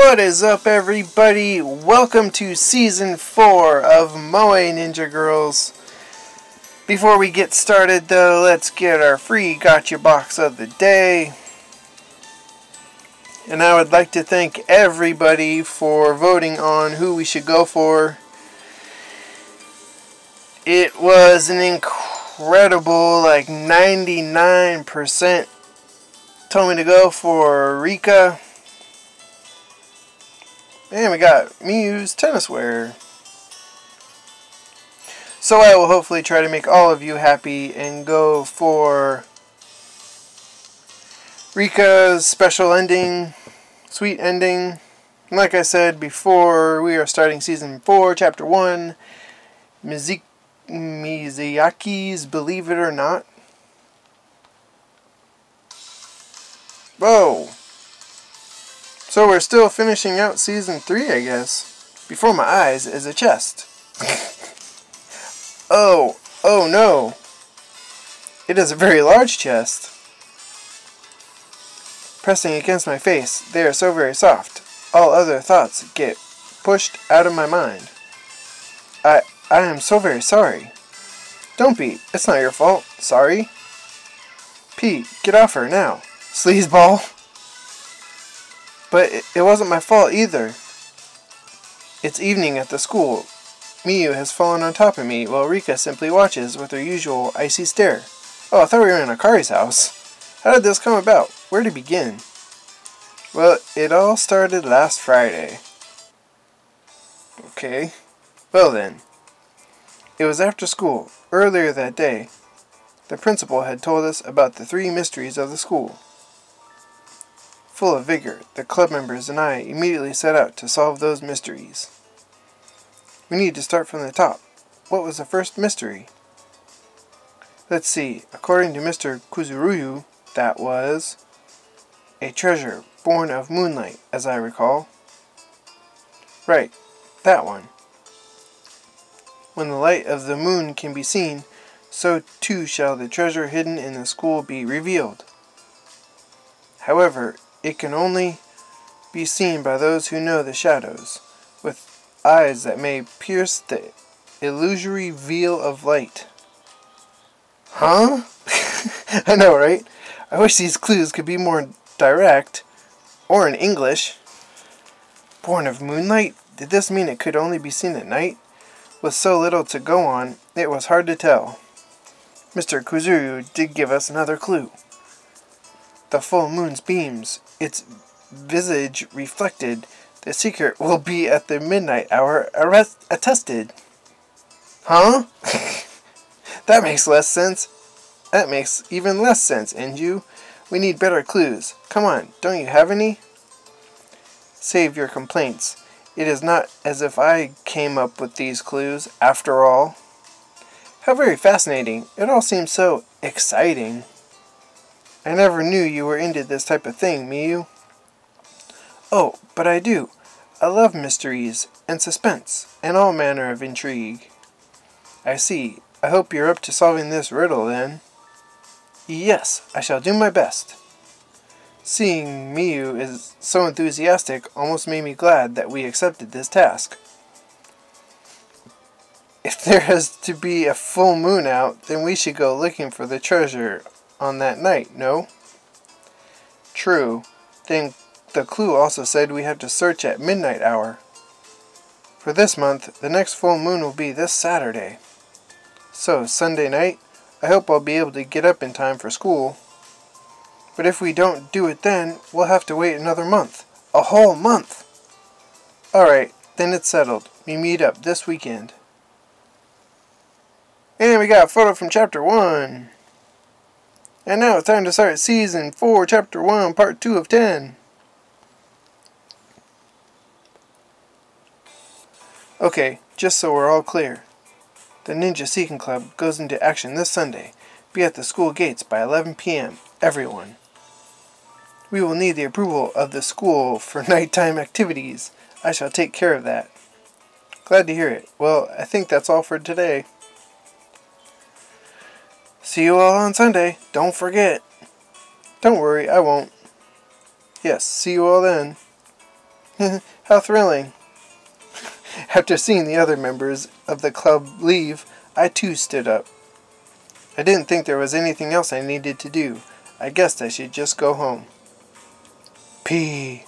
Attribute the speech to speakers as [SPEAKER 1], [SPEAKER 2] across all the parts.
[SPEAKER 1] What is up, everybody? Welcome to Season 4 of Moe Ninja Girls. Before we get started, though, let's get our free gotcha box of the day. And I would like to thank everybody for voting on who we should go for. It was an incredible, 99% told me to go for Ricka. And we got Mew's tennis wear. So I will hopefully try to make all of you happy and go for Ricka's special ending, sweet ending. And like I said before, we are starting Season 4, Chapter 1, Mizuki's Believe It or Not. Whoa! So we're still finishing out Season 3, I guess. Before my eyes is a chest. Oh no. It is a very large chest. Pressing against my face, they are so very soft. All other thoughts get pushed out of my mind. I am so very sorry. Don't be. It's not your fault. Sorry. P, get off her now. Sleazeball. But it wasn't my fault either. It's evening at the school. Mew has fallen on top of me while Ricka simply watches with her usual icy stare. Oh, I thought we were in Akari's house. How did this come about? Where to begin? Well, it all started last Friday. Okay. Well then. It was after school. Earlier that day, the principal had told us about the 3 mysteries of the school. Full of vigor, the club members and I immediately set out to solve those mysteries. We need to start from the top. What was the first mystery? Let's see. According to Mr. Kuzuruyu, that was a treasure born of moonlight, as I recall. Right, that one. When the light of the moon can be seen, so too shall the treasure hidden in the school be revealed. However, it can only be seen by those who know the shadows, with eyes that may pierce the illusory veil of light. Huh? I know, right? I wish these clues could be more direct, or in English. Born of moonlight? Did this mean it could only be seen at night? With so little to go on, it was hard to tell. Mr. Kuzuru did give us another clue. The full moon's beams, its visage reflected, the secret will be at the midnight hour attested. Huh? That makes less sense. That makes even less sense, Enju. We need better clues. Come on, don't you have any? Save your complaints. It is not as if I came up with these clues, after all. How very fascinating. It all seems so exciting. I never knew you were into this type of thing, Mew. Oh, but I do. I love mysteries, and suspense, and all manner of intrigue. I see. I hope you're up to solving this riddle, then. Yes, I shall do my best. Seeing Mew is so enthusiastic almost made me glad that we accepted this task. If there has to be a full moon out, then we should go looking for the treasure on that night, no? True. Then the clue also said we have to search at midnight hour. For this month, the next full moon will be this Saturday. So, Sunday night, I hope I'll be able to get up in time for school. But if we don't do it then, we'll have to wait another month. A whole month! Alright, then it's settled. We meet up this weekend. And we got a photo from Chapter 1. And now it's time to start Season 4, Chapter 1, Part 2 of 10. Okay, just so we're all clear. The Ninja Seeking Club goes into action this Sunday. Be at the school gates by 11 p.m. Everyone. We will need the approval of the school for nighttime activities. I shall take care of that. Glad to hear it. Well, I think that's all for today. See you all on Sunday. Don't forget. Don't worry, I won't. Yes, see you all then. How thrilling. After seeing the other members of the club leave, I too stood up. I didn't think there was anything else I needed to do. I guessed I should just go home. P.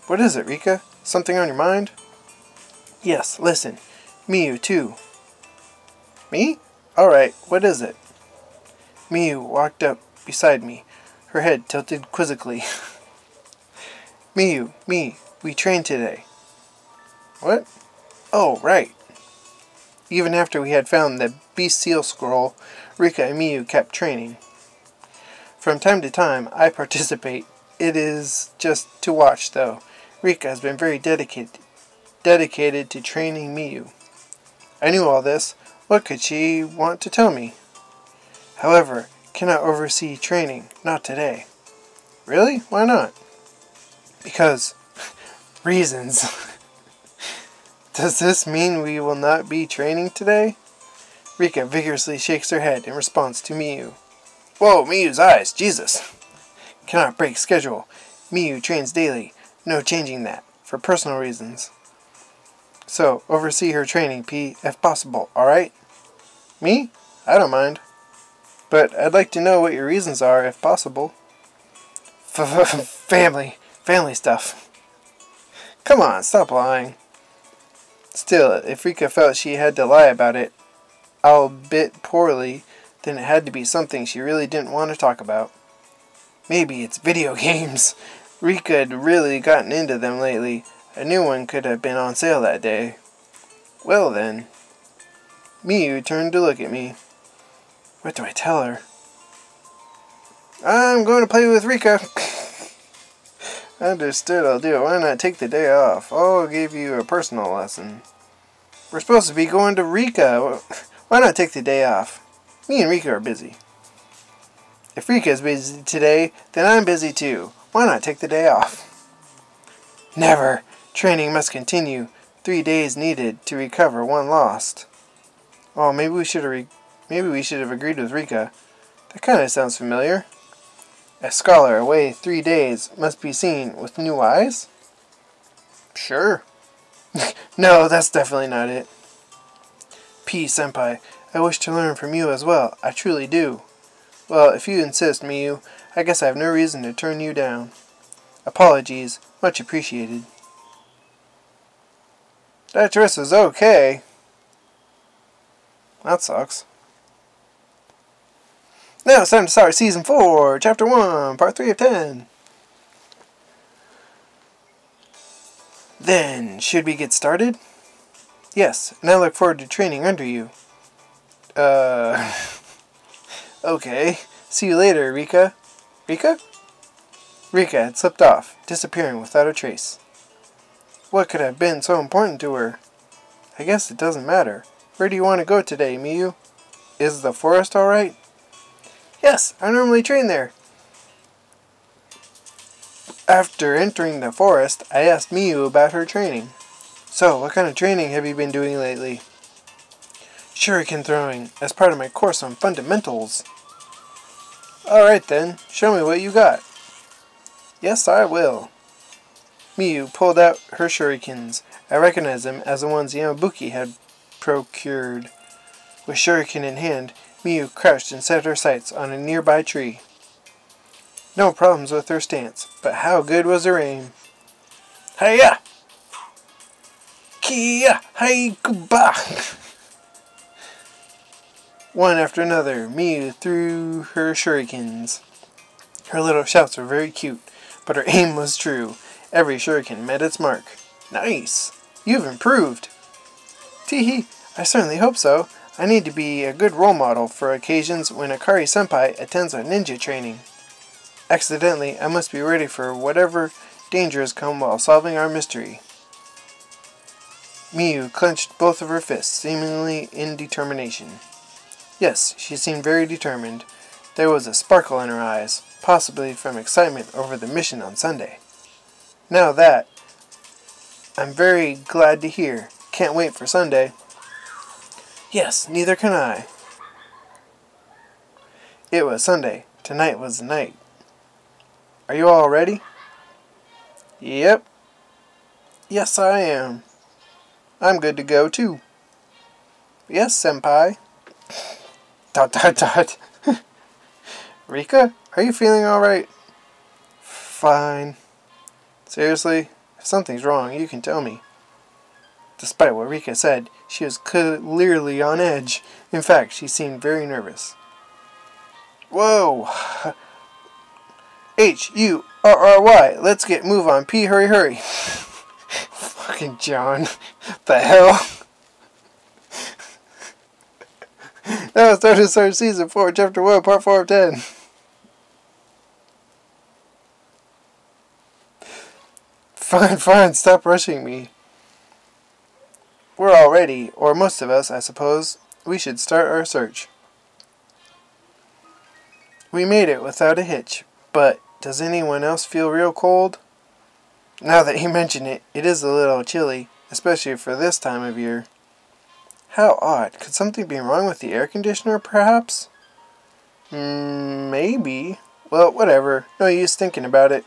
[SPEAKER 1] What is it, Ricka? Something on your mind? Yes, listen. Miu, too. Me? Alright, what is it? Miu walked up beside me, her head tilted quizzically. Miu, we trained today. What? Oh, right. Even after we had found the Beast Seal Scroll, Ricka and Miu kept training. From time to time, I participate. It is just to watch, though. Ricka has been very dedicated to training Miu. I knew all this. What could she want to tell me? However, cannot oversee training. Not today. Really? Why not? Because reasons. Does this mean we will not be training today? Ricka vigorously shakes her head in response to Miu. Whoa, Miu's eyes, Jesus! Cannot break schedule. Miu trains daily. No changing that. For personal reasons. So, oversee her training, P, if possible, alright? Me? I don't mind. But I'd like to know what your reasons are, if possible. Family stuff. Come on, stop lying. Still, if Ricka felt she had to lie about it, albeit poorly, then it had to be something she really didn't want to talk about. Maybe it's video games. Ricka had really gotten into them lately. A new one could have been on sale that day. Well then. Miu turned to look at me. What do I tell her? I'm going to play with Ricka. Understood, I'll do it. Why not take the day off? I'll give you a personal lesson. We're supposed to be going to Ricka. Why not take the day off? Me and Ricka are busy. If Ricka is busy today, then I'm busy too. Why not take the day off? Never. Training must continue. 3 days needed to recover 1 lost. Oh, maybe we should have agreed with Ricka. That kind of sounds familiar. A scholar away 3 days must be seen with new eyes? Sure. No, that's definitely not it. P-senpai, I wish to learn from you as well. I truly do. Well, if you insist, Miu, I guess I have no reason to turn you down. Apologies. Much appreciated. That dress is okay. That sucks. Now it's time to start Season 4, Chapter 1, Part 3 of 10. Then, should we get started? Yes, and I look forward to training under you. Okay. See you later, Ricka. Ricka? Ricka had slipped off, disappearing without a trace. What could have been so important to her? I guess it doesn't matter. Where do you want to go today, Miu? Is the forest alright? Yes, I normally train there. After entering the forest, I asked Miu about her training. So, what kind of training have you been doing lately? Shuriken throwing, as part of my course on fundamentals. Alright then, show me what you got. Yes, I will. Miu pulled out her shurikens. I recognized them as the ones Yamabuki had procured. With shuriken in hand, Miu crouched and set her sights on a nearby tree. No problems with her stance, but how good was her aim? Hiya! Kia! Haikuba! One after another, Miu threw her shurikens. Her little shouts were very cute, but her aim was true. Every shuriken met its mark. Nice! You've improved! Teehee, I certainly hope so. I need to be a good role model for occasions when Akari-senpai attends our ninja training. Accidentally, I must be ready for whatever dangers come while solving our mystery. Miu clenched both of her fists, seemingly in determination. Yes, she seemed very determined. There was a sparkle in her eyes, possibly from excitement over the mission on Sunday. Now that, I'm very glad to hear. Can't wait for Sunday. Yes, neither can I. It was Sunday. Tonight was the night. Are you all ready? Yep. Yes, I am. I'm good to go, too. Yes, senpai. Dot, dot, dot. Ricka, are you feeling alright? Fine. Seriously? If something's wrong, you can tell me. Despite what Ricka said, she was clearly on edge. In fact, she seemed very nervous. Whoa! H-U-R-R-Y. Let's get move on. P, hurry, hurry. Fucking John. The hell? Now it's time to start Season 4, Chapter 1, Part 4 of 10. Fine, fine, stop rushing me. We're all ready, or most of us, I suppose. We should start our search. We made it without a hitch, but does anyone else feel real cold? Now that you mention it, it is a little chilly, especially for this time of year. How odd. Could something be wrong with the air conditioner, perhaps? Maybe. Well, whatever. No use thinking about it.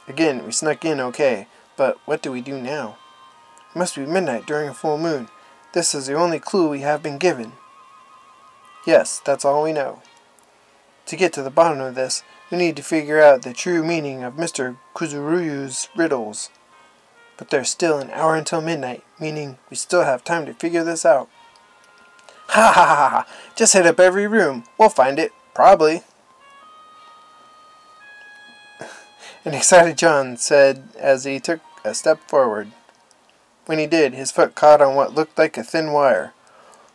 [SPEAKER 1] Again, we snuck in okay, but what do we do now? It must be midnight during a full moon. This is the only clue we have been given. Yes, that's all we know. To get to the bottom of this, we need to figure out the true meaning of Mr. Kuzuruyu's riddles. But there's still an hour until midnight, meaning we still have time to figure this out. Ha ha ha ha! Just hit up every room. We'll find it. Probably. An excited John said as he took a step forward. When he did, his foot caught on what looked like a thin wire.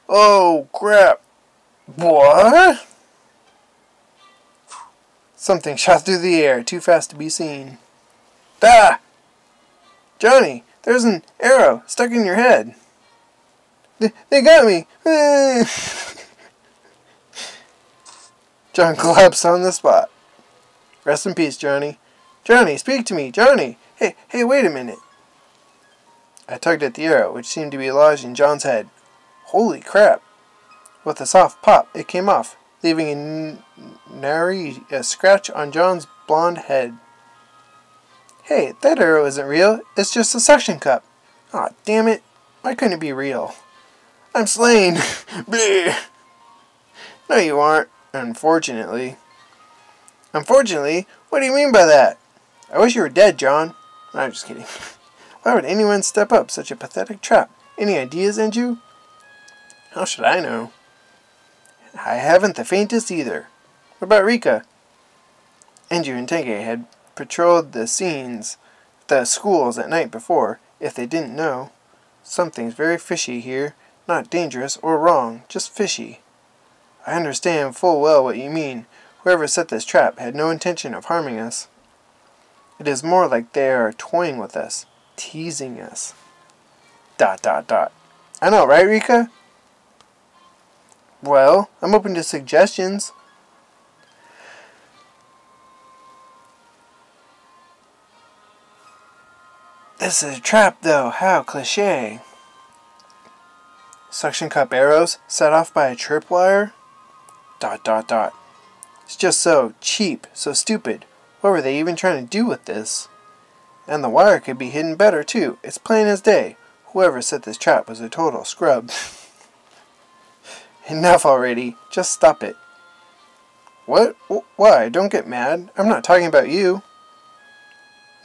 [SPEAKER 1] Oh, crap! What? Something shot through the air, too fast to be seen. Ah! Johnny, there's an arrow stuck in your head. They got me! John collapsed on the spot. Rest in peace, Johnny. Johnny, speak to me! Johnny! Hey, wait a minute! I tugged at the arrow, which seemed to be lodged in John's head. Holy crap! With a soft pop, it came off, leaving a scratch on John's blonde head. Hey, that arrow isn't real. It's just a suction cup. Aw, damn it. Why couldn't it be real? I'm slain! Bleh! No, you aren't. Unfortunately. Unfortunately? What do you mean by that? I wish you were dead, John. I'm just kidding. Why would anyone step up such a pathetic trap? Any ideas, Enju? How should I know? I haven't the faintest either. What about Ricka? Enju and Tenge had patrolled the schools at night before, if they didn't know. Something's very fishy here. Not dangerous or wrong, just fishy. I understand full well what you mean. Whoever set this trap had no intention of harming us. It is more like they are toying with us, teasing us. ... I know, right, Ricka? Well, I'm open to suggestions. This is a trap, though. How cliché. Suction cup arrows set off by a tripwire? ... It's just so cheap, so stupid. What were they even trying to do with this? And the wire could be hidden better, too. It's plain as day. Whoever set this trap was a total scrub. Enough already. Just stop it. What? Why? Don't get mad. I'm not talking about you.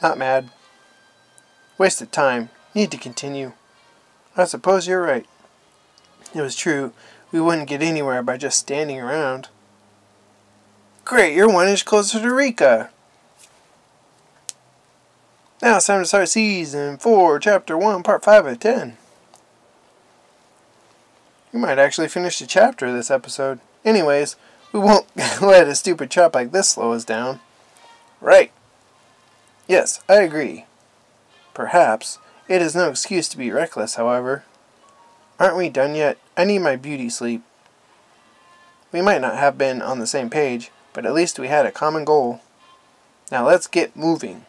[SPEAKER 1] Not mad. Wasted time. Need to continue. I suppose you're right. It was true. We wouldn't get anywhere by just standing around. Great, you're 1 inch closer to Ricka. Now it's time to start Season 4, Chapter 1, Part 5 of 10. We might actually finish the chapter this episode. Anyways, we won't let a stupid trap like this slow us down. Right. Yes, I agree. Perhaps. It is no excuse to be reckless, however. Aren't we done yet? I need my beauty sleep. We might not have been on the same page, but at least we had a common goal. Now let's get moving.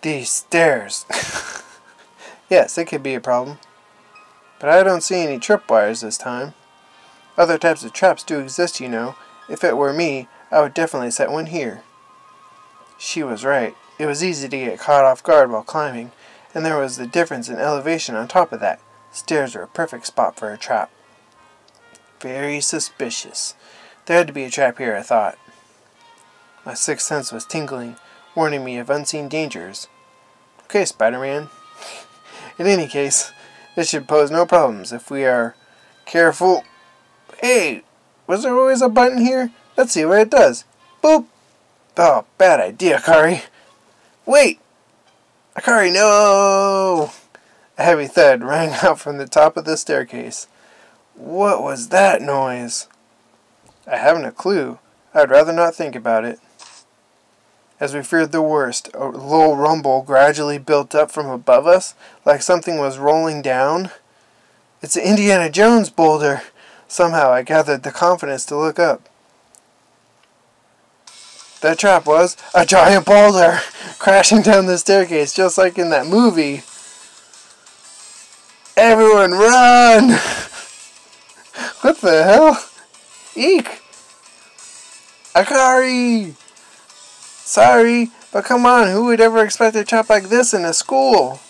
[SPEAKER 1] These stairs. Yes, it could be a problem. But I don't see any tripwires this time. Other types of traps do exist, you know. If it were me, I would definitely set one here. She was right. It was easy to get caught off guard while climbing, and there was the difference in elevation on top of that. Stairs were a perfect spot for a trap. Very suspicious. There had to be a trap here, I thought. My sixth sense was tingling, warning me of unseen dangers. Okay, Spider-Man. In any case, this should pose no problems if we are careful. Hey, was there always a button here? Let's see what it does. Boop! Oh, bad idea, Akari. Wait! Akari, no! A heavy thud rang out from the top of the staircase. What was that noise? I haven't a clue. I'd rather not think about it. As we feared the worst, a low rumble gradually built up from above us, like something was rolling down. It's an Indiana Jones boulder. Somehow I gathered the confidence to look up. That trap was a giant boulder crashing down the staircase, just like in that movie. Everyone run! What the hell? Eek! Akari! Sorry, but come on, who would ever expect a trap like this in a school?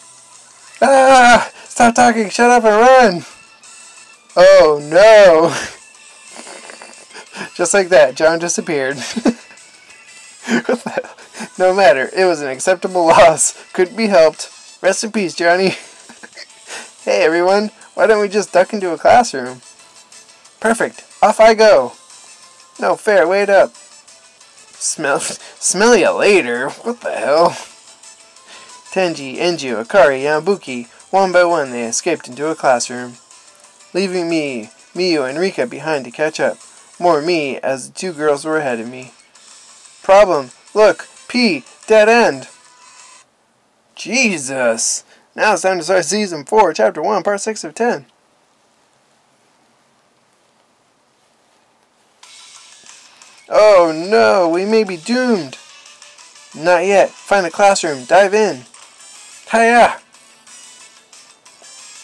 [SPEAKER 1] Ah! Stop talking, shut up and run! Oh no! Just like that, John disappeared. What the hell? No matter, it was an acceptable loss. Couldn't be helped. Rest in peace, Johnny. Hey everyone, why don't we just duck into a classroom? Perfect, off I go. No fair, wait up. Smell ya later. What the hell? Tenji, Enju, Akari, Yambuki, one by one they escaped into a classroom, leaving me, Miyu, and Ricka behind to catch up. More me, as the two girls were ahead of me. Problem, look, P, dead end. Jesus. Now it's time to start Season 4, Chapter 1, Part 6 of 10. Oh no, we may be doomed. Not yet. Find a classroom. Dive in. Hiya!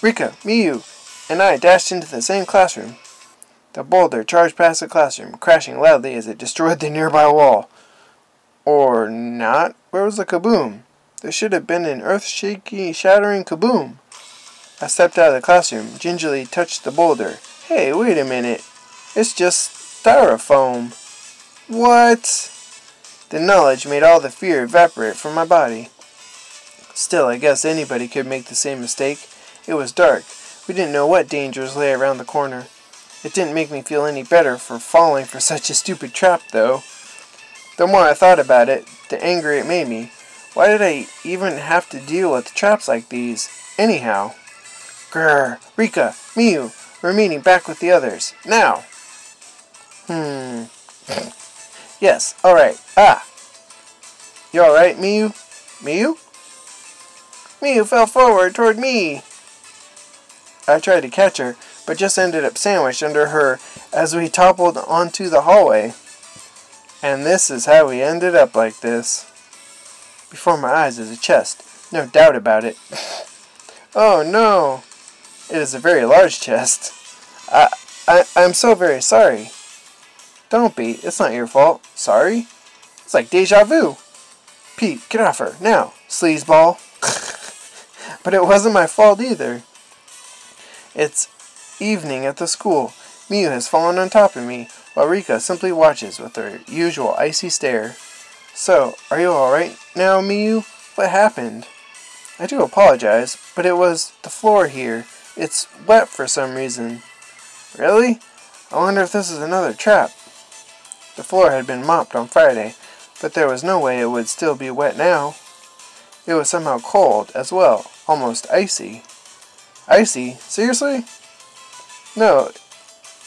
[SPEAKER 1] Ricka, Miyu, and I dashed into the same classroom. The boulder charged past the classroom, crashing loudly as it destroyed the nearby wall. Or not? Where was the kaboom? There should have been an earth-shaking, shattering kaboom. I stepped out of the classroom, gingerly touched the boulder. Hey, wait a minute. It's just styrofoam. What? The knowledge made all the fear evaporate from my body. Still, I guess anybody could make the same mistake. It was dark. We didn't know what dangers lay around the corner. It didn't make me feel any better for falling for such a stupid trap, though. The more I thought about it, the angrier it made me. Why did I even have to deal with traps like these, anyhow? Grrr, Ricka, Miyu, we're meeting back with the others. Now! Yes, alright. Ah! You alright, Miyu? Miyu? Miyu fell forward toward me! I tried to catch her, but just ended up sandwiched under her as we toppled onto the hallway. And this is how we ended up like this. Before my eyes is a chest, no doubt about it. Oh no! It is a very large chest. I'm so very sorry. Don't be, it's not your fault. Sorry? It's like deja vu. Pete, get off her, now, sleazeball. But it wasn't my fault either. It's evening at the school. Miyu has fallen on top of me, while Ricka simply watches with her usual icy stare. So, are you alright now, Miyu? What happened? I do apologize, but it was the floor here. It's wet for some reason. Really? I wonder if this is another trap. The floor had been mopped on Friday, but there was no way it would still be wet now. It was somehow cold as well, almost icy. Icy? Seriously? No,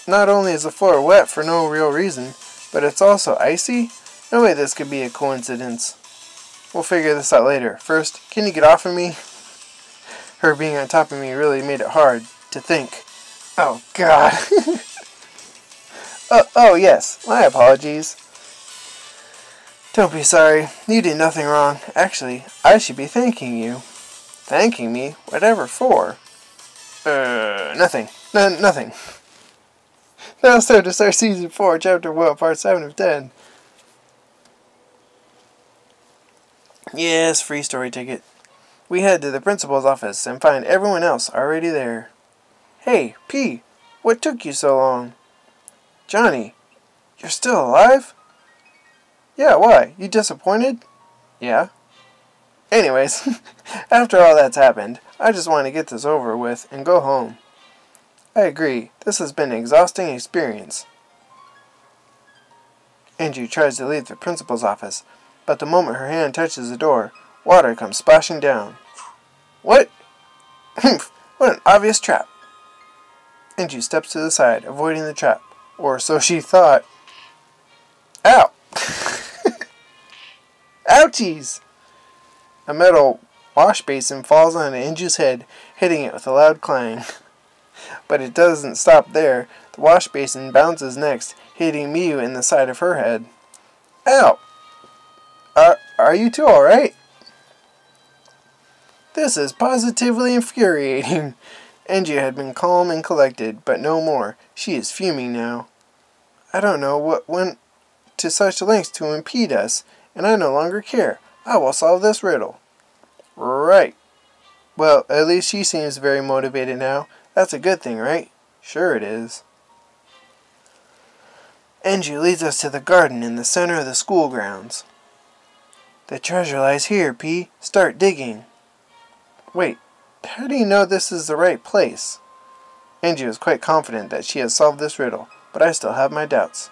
[SPEAKER 1] not only is the floor wet for no real reason, but it's also icy? No way this could be a coincidence. We'll figure this out later. First, can you get off of me? Her being on top of me really made it hard to think. Oh, God. Oh, yes. My apologies. Don't be sorry. You did nothing wrong. Actually, I should be thanking you. Thanking me? Whatever for? Nothing. Nothing. Now it's time to start Season 4, Chapter 1, Part 7 of 10. Yes, free story ticket. We head to the principal's office and find everyone else already there. Hey, P, what took you so long? Johnny, you're still alive? Yeah, why? You disappointed? Yeah. Anyways, after all that's happened, I just want to get this over with and go home. I agree, this has been an exhausting experience. Angie tries to leave the principal's office, but the moment her hand touches the door, water comes splashing down. What? Humph! What an obvious trap! Angie steps to the side, avoiding the trap. Or so she thought. Ow! Ouchies! A metal wash basin falls on Angie's head, hitting it with a loud clang. But it doesn't stop there. The wash basin bounces next, hitting Miu in the side of her head. Ow! Are you two alright? This is positively infuriating. Angie had been calm and collected, but no more. She is fuming now. I don't know what went to such lengths to impede us, and I no longer care. I will solve this riddle. Right. Well, at least she seems very motivated now. That's a good thing, right? Sure it is. Angie leads us to the garden in the center of the school grounds. The treasure lies here, P. Start digging. Wait, how do you know this is the right place? Angie was quite confident that she had solved this riddle, but I still have my doubts.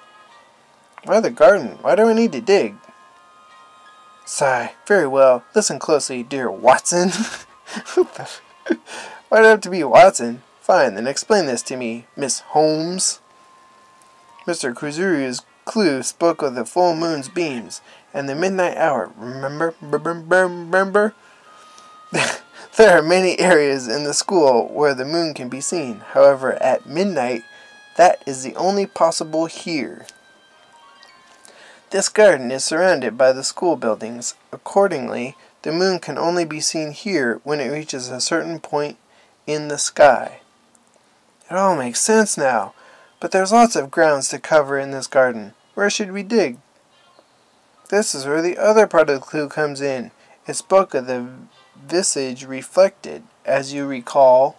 [SPEAKER 1] Why the garden? Why do I need to dig? Sigh. Very well. Listen closely, dear Watson. Why'd it have to be Watson? Fine, then explain this to me, Miss Holmes. Mr. Kuzuru's clue spoke of the full moon's beams and the midnight hour. Remember? There are many areas in the school where the moon can be seen. However, at midnight, that is the only possible here. This garden is surrounded by the school buildings. Accordingly, the moon can only be seen here when it reaches a certain point in the sky. It all makes sense now, but there's lots of grounds to cover in this garden. Where should we dig? This is where the other part of the clue comes in. It spoke of the visage reflected. As you recall,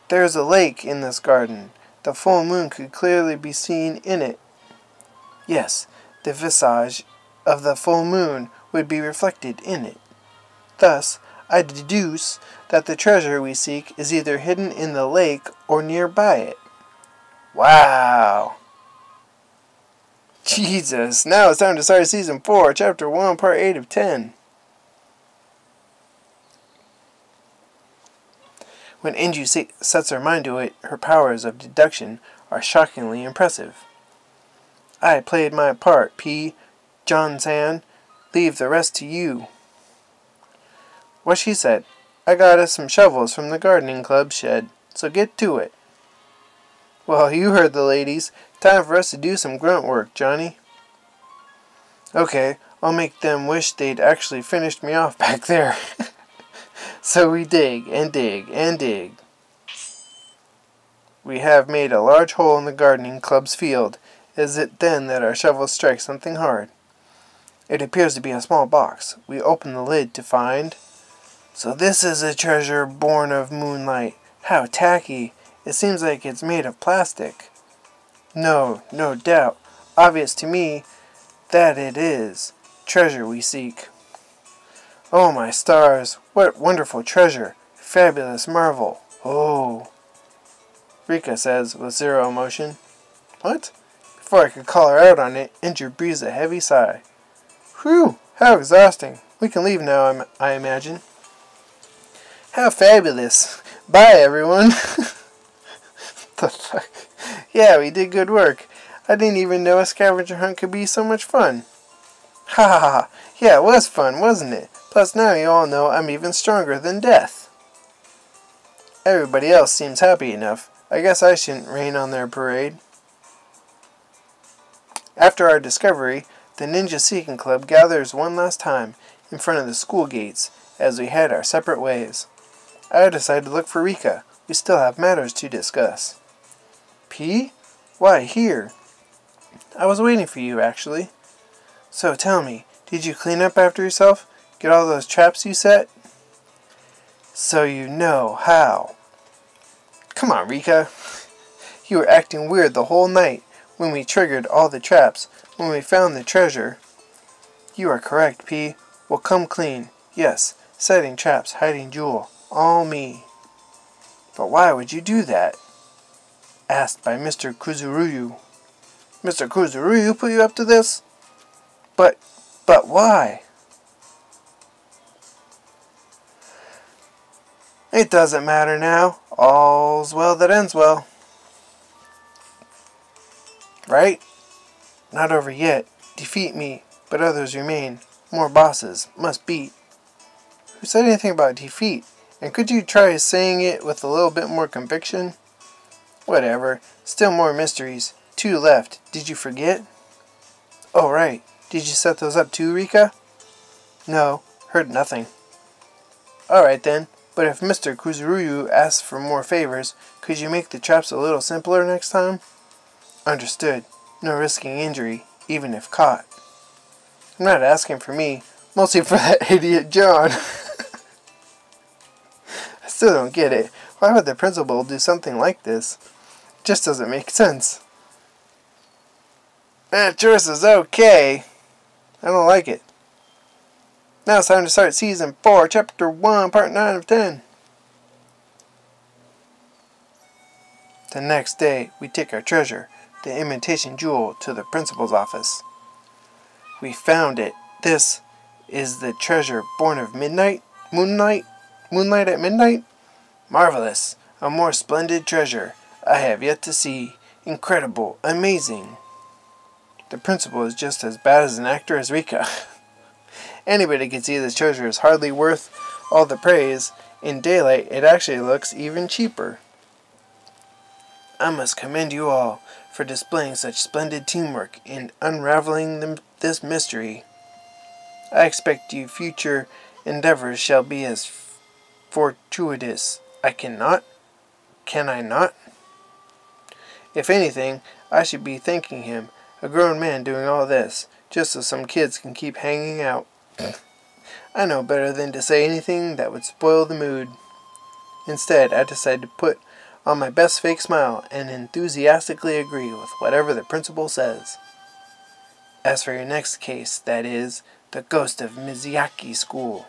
[SPEAKER 1] there is a lake in this garden. The full moon could clearly be seen in it. Yes, the visage of the full moon would be reflected in it. Thus, I deduce that the treasure we seek is either hidden in the lake or nearby it. Wow! Jesus, now it's time to start Season 4, Chapter 1, Part 8 of 10. When Angie sets her mind to it, her powers of deduction are shockingly impressive. I played my part, P. John-san. Leave the rest to you. What she said. I got us some shovels from the gardening club shed, so get to it. Well, you heard the ladies. Time for us to do some grunt work, Johnny. Okay, I'll make them wish they'd actually finished me off back there. So we dig, and dig, and dig. We have made a large hole in the gardening club's field. Is it then that our shovels strike something hard? It appears to be a small box. We open the lid to find... So this is a treasure born of moonlight. How tacky. It seems like it's made of plastic. No doubt. Obvious to me that it is. Treasure we seek. Oh my stars. What wonderful treasure. Fabulous marvel. Oh. Ricka says with zero emotion. What? Before I could call her out on it, Andrew breathes a heavy sigh. Whew, how exhausting. We can leave now, I imagine. How fabulous. Bye, everyone. The fuck? Yeah, we did good work. I didn't even know a scavenger hunt could be so much fun. Ha ha ha. Yeah, it was fun, wasn't it? Plus now you all know I'm even stronger than death. Everybody else seems happy enough. I guess I shouldn't rain on their parade. After our discovery, the Ninja Seeking Club gathers one last time in front of the school gates as we head our separate ways. I decided to look for Ricka. We still have matters to discuss. P? Why here? I was waiting for you, actually. So tell me, Did you clean up after yourself? Get all those traps you set? So you know how. Come on, Ricka. You were acting weird the whole night when we triggered all the traps when we found the treasure. You are correct, P. Well, come clean. Yes, setting traps, hiding jewel. All me. But why would you do that? Asked by Mr. Kuzuruyu. Mr. Kuzuruyu put you up to this? But why? It doesn't matter now. All's well that ends well. Right? Not over yet. Defeat me, but others remain. More bosses. Must beat. Who said anything about defeat? And could you try saying it with a little bit more conviction? Whatever. Still more mysteries. 2 left. Did you forget? Oh, right. Did you set those up too, Ricka? No. Heard nothing. Alright then. But if Mr. Kuzuruyu asks for more favors, could you make the traps a little simpler next time? Understood. No risking injury, even if caught. I'm not asking for me. Mostly for that idiot John. I still don't get it. Why would the principal do something like this? It just doesn't make sense. That choice is okay. I don't like it. Now it's time to start Season 4, Chapter 1, Part 9 of 10. The next day, we take our treasure, the imitation jewel, to the principal's office. We found it. This is the treasure born of midnight? Moonlight at midnight? Marvelous. A more splendid treasure I have yet to see. Incredible. Amazing. The principal is just as bad as an actor as Ricka. Anybody can see this treasure is hardly worth all the praise. In daylight, it actually looks even cheaper. I must commend you all for displaying such splendid teamwork in unraveling this mystery. I expect your future endeavors shall be as fortuitous. Can I not? If anything, I should be thanking him, a grown man doing all this, just so some kids can keep hanging out. I know better than to say anything that would spoil the mood. Instead, I decided to put on my best fake smile and enthusiastically agree with whatever the principal says. As for your next case, that is, the ghost of Mizuyaki School.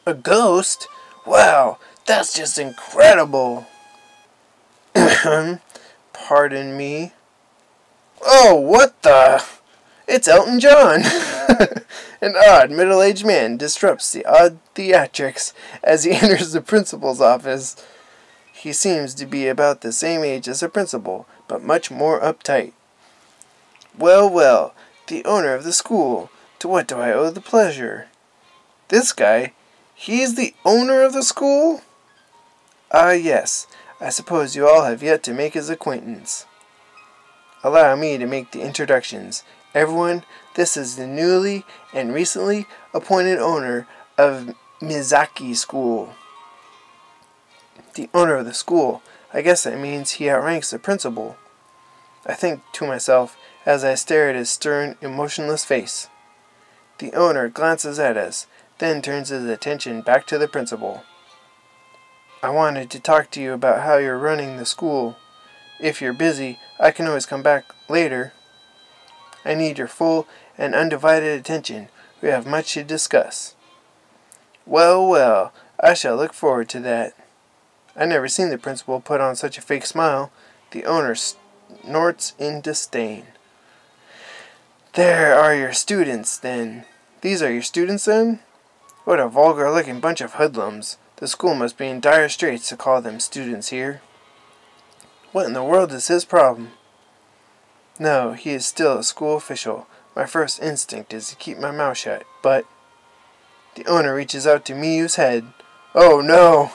[SPEAKER 1] A ghost? Wow, that's just incredible! Pardon me. Oh, what the? It's Elton John! An odd, middle-aged man disrupts the odd theatrics as he enters the principal's office. He seems to be about the same age as the principal, but much more uptight. Well, well, the owner of the school. To what do I owe the pleasure? This guy? He's the owner of the school? Ah, yes. I suppose you all have yet to make his acquaintance. Allow me to make the introductions. Everyone, this is the newly and recently appointed owner of Mizuyaki School. The owner of the school. I guess that means he outranks the principal. I think to myself as I stare at his stern, emotionless face. The owner glances at us, then turns his attention back to the principal. I wanted to talk to you about how you're running the school. If you're busy, I can always come back later. I need your full and undivided attention. We have much to discuss. Well, well, I shall look forward to that. I never seen the principal put on such a fake smile. The owner snorts in disdain. There are your students, then. These are your students, then? What a vulgar-looking bunch of hoodlums. The school must be in dire straits to call them students here. What in the world is his problem? No, he is still a school official. My first instinct is to keep my mouth shut, but... The owner reaches out to Miyu's head. Oh, no!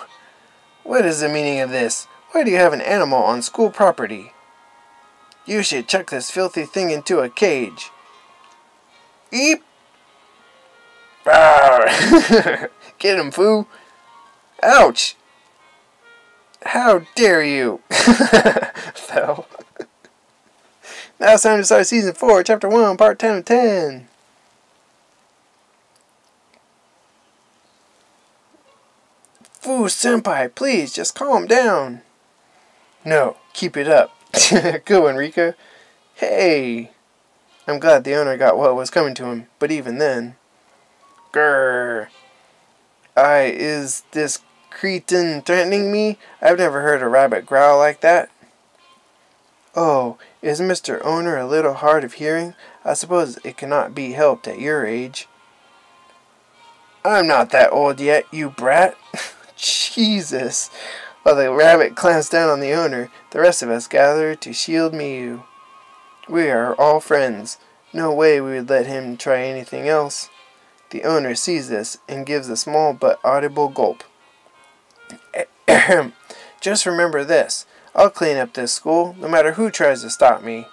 [SPEAKER 1] What is the meaning of this? Why do you have an animal on school property? You should chuck this filthy thing into a cage. Eep! Rawr! Get him, foo! Ouch! How dare you! Fell. Now it's time to start Season 4, Chapter 1, Part 10 of 10. Fu senpai, please, just calm down. No, keep it up. Good one, Ricka. Hey. I'm glad the owner got what was coming to him, but even then. Grrr. Is this cretin threatening me? I've never heard a rabbit growl like that. Oh, is Mr. Owner a little hard of hearing? I suppose it cannot be helped at your age. I'm not that old yet, you brat. Jesus. While the rabbit clamps down on the owner, the rest of us gather to shield Miu. We are all friends. No way we would let him try anything else. The owner sees this and gives a small but audible gulp. Just remember this. I'll clean up this school, no matter who tries to stop me.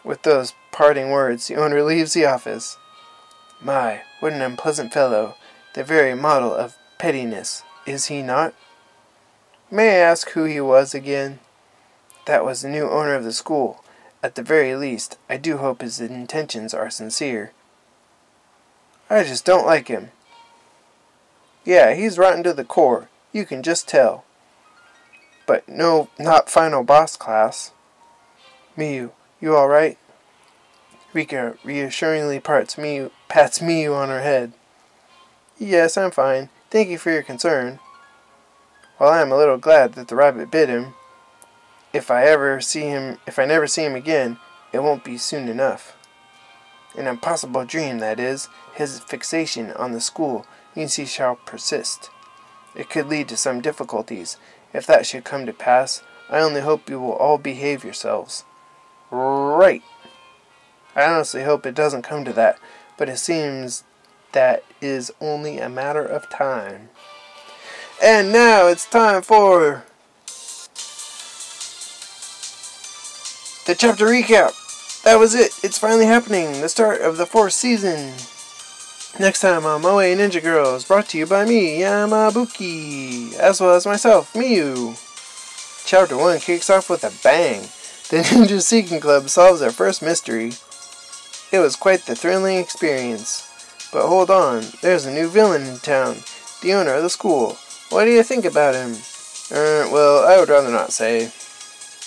[SPEAKER 1] With those parting words, the owner leaves the office. My, what an unpleasant fellow. The very model of pettiness, is he not? May I ask who he was again? That was the new owner of the school. At the very least, I do hope his intentions are sincere. I just don't like him. Yeah, he's rotten to the core. You can just tell. But no, not final boss class. Miu, you alright? Ricka reassuringly pats Miu on her head. Yes, I'm fine. Thank you for your concern. While I am a little glad that the rabbit bit him, if I never see him again, it won't be soon enough. An impossible dream, that is. His fixation on the school means he shall persist. It could lead to some difficulties. If that should come to pass, I only hope you will all behave yourselves. Right. I honestly hope it doesn't come to that, but it seems that is only a matter of time. And now it's time for the chapter recap. That was it. It's finally happening. The start of the 4th season. Next time on Moe Ninja Girls, brought to you by me, Yamabuki, as well as myself, Miu. Chapter 1 kicks off with a bang. The Ninja Seeking Club solves their first mystery. It was quite the thrilling experience. But hold on, there's a new villain in town, the owner of the school. What do you think about him? Well, I would rather not say.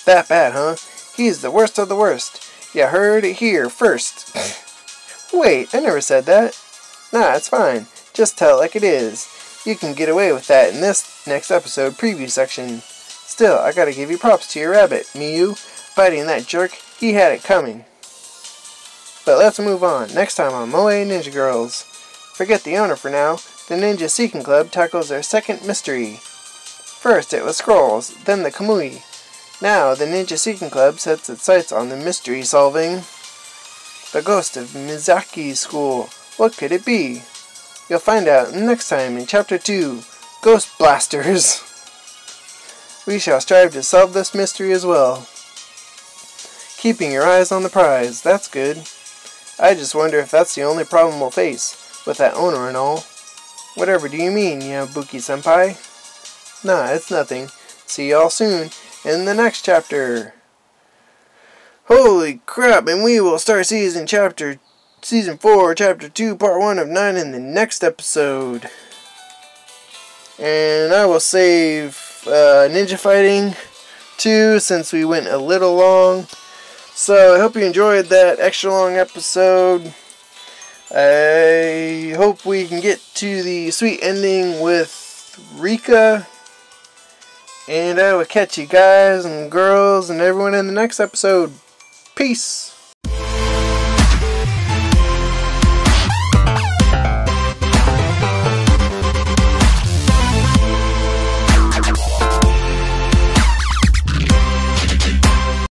[SPEAKER 1] That bad, huh? He's the worst of the worst. You heard it here first. Wait, I never said that. Nah, it's fine. Just tell it like it is. You can get away with that in this next episode preview section. Still, I gotta give you props to your rabbit, Miu. Fighting that jerk, he had it coming. But let's move on. Next time on Moe Ninja Girls. Forget the owner for now. The Ninja Seeking Club tackles their second mystery. First it was Scrolls, then the Kamui. Now the Ninja Seeking Club sets its sights on the mystery solving. The ghost of Mizaki's school. What could it be? You'll find out next time in Chapter 2, Ghost Blasters. We shall strive to solve this mystery as well. Keeping your eyes on the prize, that's good. I just wonder if that's the only problem we'll face, with that owner and all. Whatever do you mean, Yabuki-senpai? Nah, it's nothing. See y'all soon in the next chapter. Holy crap, and we will start Season 4, Chapter 2, Part 1 of 9 in the next episode. And I will save Ninja Fighting 2 since we went a little long. So I hope you enjoyed that extra long episode. I hope we can get to the sweet ending with Ricka. And I will catch you guys and girls and everyone in the next episode. Peace.